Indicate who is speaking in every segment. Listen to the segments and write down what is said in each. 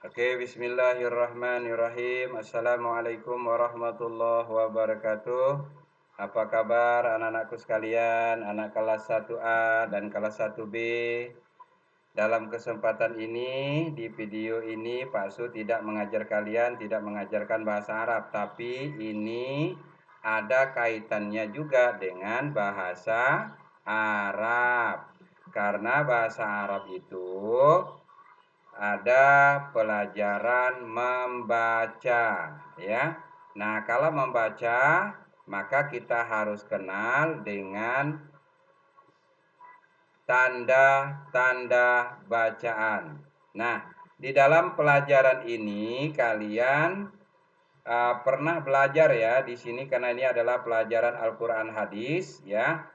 Speaker 1: Oke, bismillahirrahmanirrahim. Assalamualaikum warahmatullahi wabarakatuh. Apa kabar anak-anakku sekalian, anak kelas 1A dan kelas 1B? Dalam kesempatan ini, di video ini Pak Su tidak mengajar kalian, tidak mengajarkan bahasa Arab, tapi ini ada kaitannya juga dengan bahasa Arab. Karena bahasa Arab itu ada pelajaran membaca, ya. Nah, kalau membaca, maka kita harus kenal dengan tanda-tanda bacaan. Nah, di dalam pelajaran ini kalian pernah belajar ya di sini karena ini adalah pelajaran Al-Qur'an hadis ya.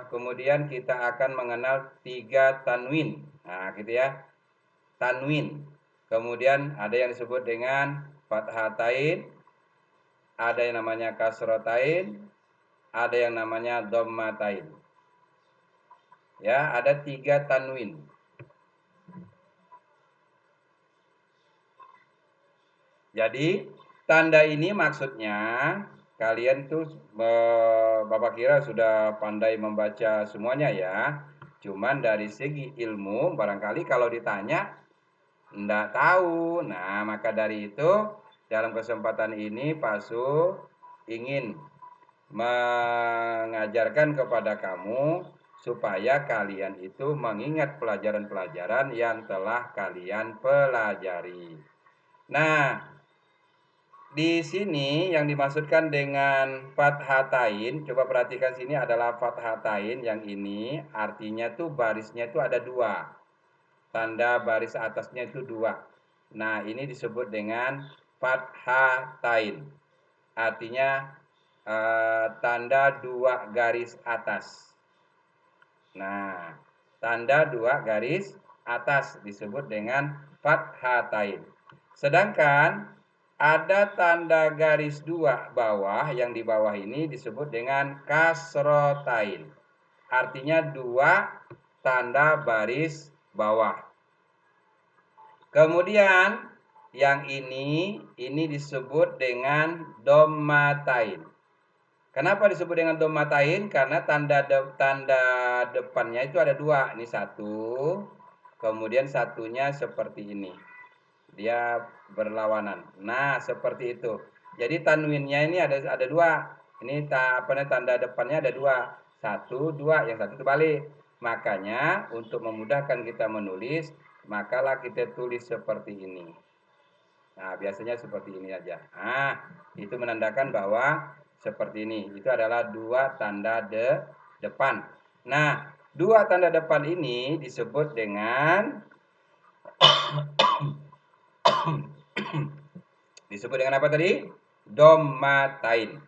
Speaker 1: Kemudian kita akan mengenal 3 tanwin. Nah, gitu ya. Tanwin. Kemudian ada yang disebut dengan fathatain, ada yang namanya kasrotain, ada yang namanya dhammatain. Ya, ada 3 tanwin. Jadi, tanda ini maksudnya kalian tuh Bapak kira sudah pandai membaca semuanya ya. Cuman dari segi ilmu barangkali kalau ditanya enggak tahu. Nah, maka dari itu dalam kesempatan ini Pak Su ingin mengajarkan kepada kamu supaya kalian itu mengingat pelajaran-pelajaran yang telah kalian pelajari. Nah, di sini yang dimaksudkan dengan fathatain, coba perhatikan sini adalah fathatain yang ini artinya tuh barisnya itu ada 2. Tanda baris atasnya itu 2. Nah, ini disebut dengan fathatain. Artinya tanda 2 garis atas. Nah, tanda 2 garis atas disebut dengan fathatain. Sedangkan ada tanda garis 2 bawah, yang di bawah ini disebut dengan kasrotain. Artinya 2 tanda baris bawah. Kemudian yang ini disebut dengan dhammatain. Kenapa disebut dengan dhammatain? Karena tanda depannya itu ada 2. Ini 1, kemudian satunya seperti ini. Dia berlawanan. Nah, seperti itu. Jadi tanwinnya ini ada 2. Ini tanda depannya ada 2. 1, 2, yang satu terbalik. Makanya untuk memudahkan kita menulis, makalah kita tulis seperti ini. Nah, biasanya seperti ini aja. Nah, itu menandakan bahwa seperti ini. Itu adalah 2 tanda depan. Nah, 2 tanda depan ini disebut dengan disebut dengan apa tadi? Dhammatain.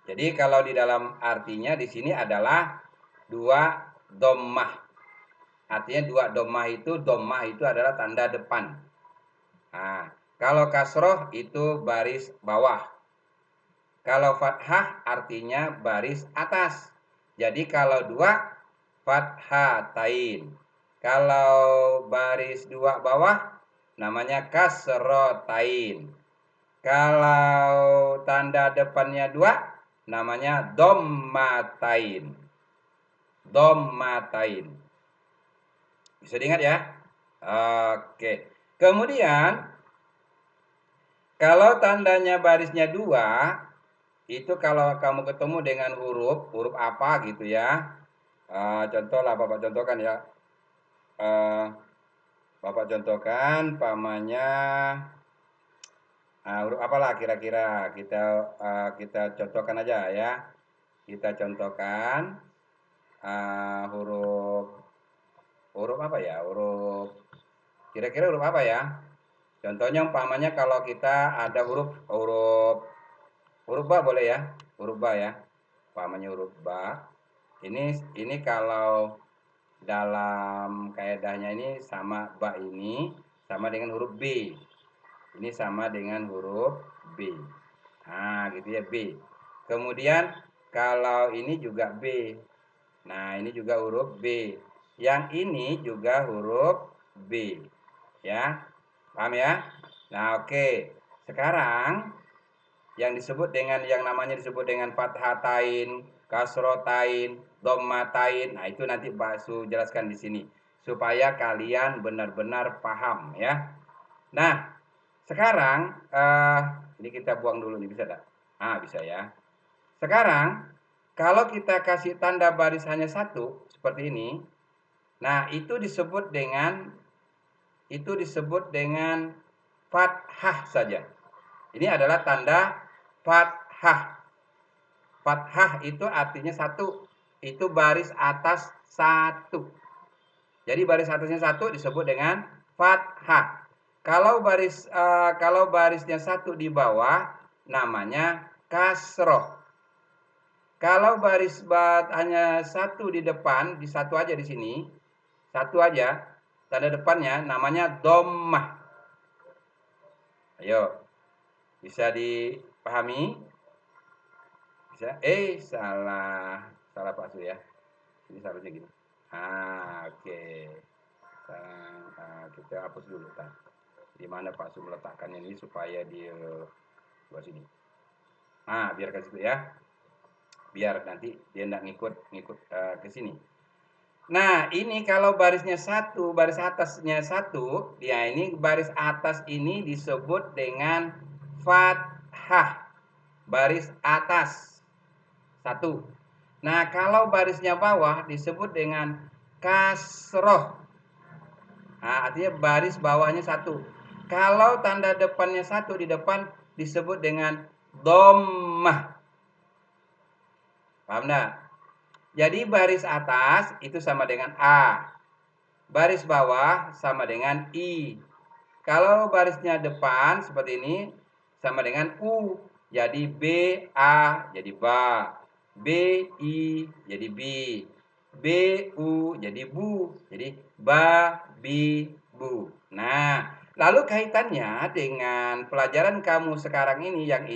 Speaker 1: Jadi kalau di dalam artinya di sini adalah 2 dhammah. Artinya 2 dhammah itu adalah tanda depan. Nah, kalau kasroh itu baris bawah. Kalau fathah artinya baris atas. Jadi kalau 2 fathatain. Kalau baris 2 bawah namanya kasrotain. Kalau tanda depannya 2 namanya dhammatain. Dhammatain. Bisa diingat ya? Oke. Kemudian kalau tandanya barisnya 2, itu kalau kamu ketemu dengan huruf apa gitu ya. Contoh lah Bapak contohkan ya. Bapak contohkan pamannya huruf apalah kira-kira kita contohkan aja ya. Kita contohkan huruf apa ya? Kira-kira huruf apa ya? Contohnya umpamanya kalau kita ada huruf ba boleh ya? Huruf ba ya. Umpamanya huruf ba. Ini kalau dalam kaedahnya ini sama ba ini sama dengan huruf B. Ini sama dengan huruf B. Nah, gitu ya B. Kemudian kalau ini juga B. Nah, ini juga huruf B. Yang ini juga huruf B. Ya, paham ya? Nah, oke. Sekarang yang namanya disebut dengan fathatain, kasrotain, dhammatain. Nah, itu nanti Baksu jelaskan di sini supaya kalian benar-benar paham ya. Nah, sekarang ini kita buang dulu nih, bisa tak? Ah, bisa ya. Sekarang kalau kita kasih tanda baris hanya satu seperti ini, nah itu disebut dengan fathah saja. Ini adalah tanda fathah. Fathah itu artinya satu. Itu baris atas satu. Jadi baris atasnya satu disebut dengan fathah. Kalau barisnya satu di bawah namanya kasroh. Kalau baris hanya satu di depan, di satu aja di sini, satu aja tanda depannya namanya dhammah. Ayo, bisa dipahami? Bisa? Salah Pak Su ya. Ini seharusnya gini. Oke. Kita hapus dulu kan. Di mana Pak Su meletakkannya ini supaya dia buat sini. Biar ke situ ya. Biar nanti dia enggak ngikut ke sini. Nah, ini kalau barisnya satu, baris atasnya satu, ya ini baris atas ini disebut dengan fathah. Baris atas satu. Nah, kalau barisnya bawah disebut dengan kasroh. Nah, artinya baris bawahnya satu. Kalau tanda depannya satu di depan disebut dengan dhammah. Paham enggak? Jadi baris atas itu sama dengan A. Baris bawah sama dengan I. Kalau barisnya depan seperti ini sama dengan U. Jadi B, A jadi ba. B, I jadi bi. B, U jadi bu. Jadi ba, bi, bu. Nah, lalu kaitannya dengan pelajaran kamu sekarang ini yang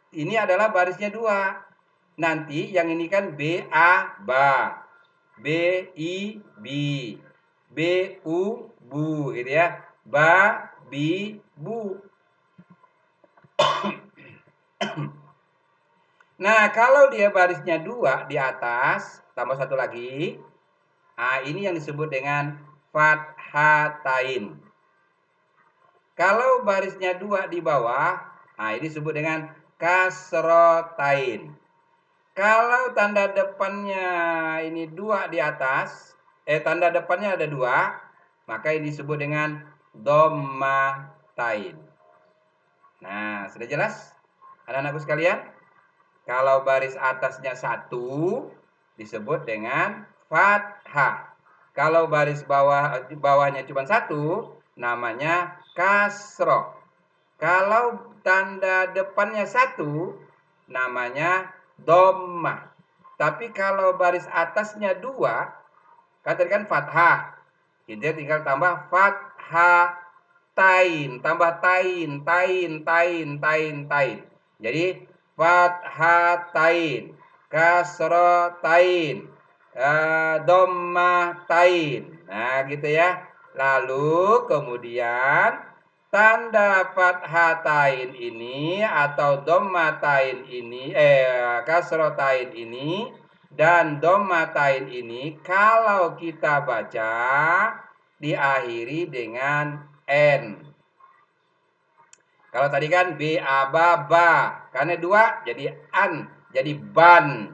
Speaker 1: ini adalah barisnya dua. Nanti yang ini kan B, A, ba. B, I, bi. B, U, bu gitu ya. Ba, bi, bu. Nah, kalau dia barisnya dua di atas, tambah satu lagi. Nah, ini yang disebut dengan fathatain. Kalau barisnya dua di bawah, nah ini disebut dengan kasrotain. Kalau tanda depannya ini dua di atas, tanda depannya ada dua, maka ini disebut dengan dhammatain. Nah, sudah jelas anak-anakku sekalian? Kalau baris atasnya satu disebut dengan fathah. Kalau baris bawahnya cuma satu namanya kasroh. Kalau tanda depannya satu namanya dhammah. Tapi kalau baris atasnya dua, kan tadi kan fathah. Kita tinggal tambah fathah tain, tambah tain. Jadi fathatain, kasrotain, dhammatain. Nah, gitu ya. Lalu kemudian tanda fathatain ini atau dhammatain ini, kasrotain ini dan dhammatain ini kalau kita baca diakhiri dengan N. Kalau tadi kan B, A, ba. Karena dua jadi an, jadi ban.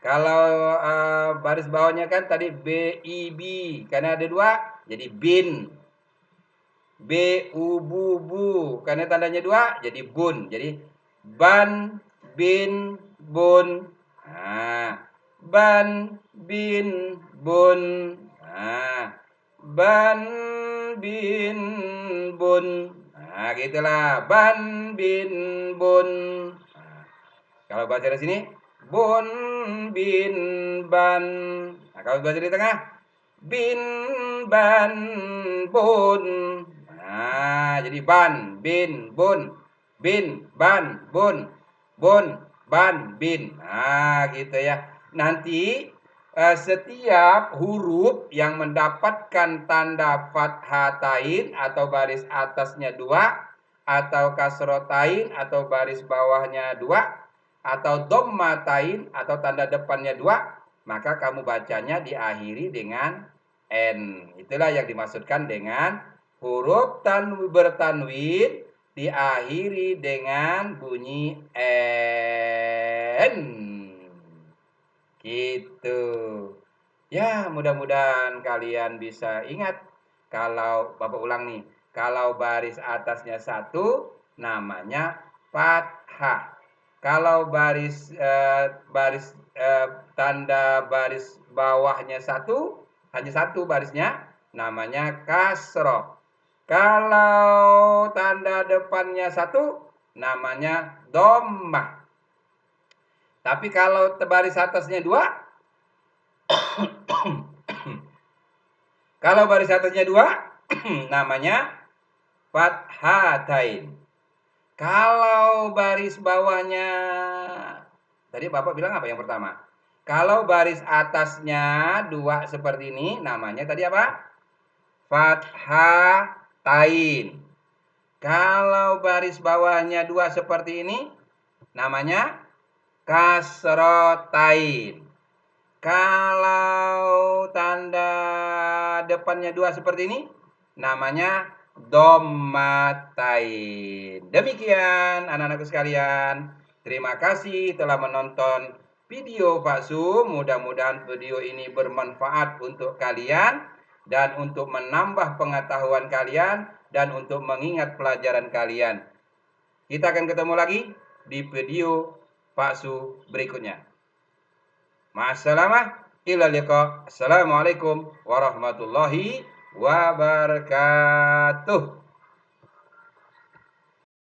Speaker 1: Kalau baris bawahnya kan tadi B, I, B. Karena ada dua jadi bin. B, U, bu. Karena tandanya dua jadi bun. Jadi ban, bin, bun. Nah, ban, bin, bun. Nah, ban, bin, bun. Nah, gitulah. Ban, bin, bun. Nah, kalau baca di sini, bun, bin, ban. Nah, kalau baca di tengah, bin, ban, bun. Nah, jadi ban, bin, bun. Bin, ban, bun. Bun, ban, bin. Nah, gitu ya. Nanti setiap huruf yang mendapatkan tanda fathatain atau baris atasnya 2 atau kasrotain atau baris bawahnya 2 atau dommatain atau tanda depannya 2, maka kamu bacanya diakhiri dengan N. Itulah yang dimaksudkan dengan huruf bertanwin diakhiri dengan bunyi N. Gitu. Ya, mudah-mudahan kalian bisa ingat. Kalau Bapak ulang nih, kalau baris atasnya 1 namanya fathah. Kalau tanda baris bawahnya 1, hanya 1 barisnya, namanya kasroh. Kalau tanda depannya 1, namanya dhammah. Tapi kalau baris atasnya 2, kalau baris atasnya 2, namanya fathatain. Kalau baris bawahnya, tadi Bapak bilang apa yang pertama? Kalau baris atasnya 2 seperti ini, namanya tadi apa? Fathatain. Kalau baris bawahnya 2 seperti ini, namanya kasrotain. Kalau tanda depannya 2 seperti ini, namanya dommatain. Demikian anak-anakku sekalian. Terima kasih telah menonton video Pak Su. Mudah-mudahan video ini bermanfaat untuk kalian dan untuk menambah pengetahuan kalian dan untuk mengingat pelajaran kalian. Kita akan ketemu lagi di video Pak Su berikutnya. Ma'assalamah, ila liqa. Assalamualaikum warahmatullahi wabarakatuh.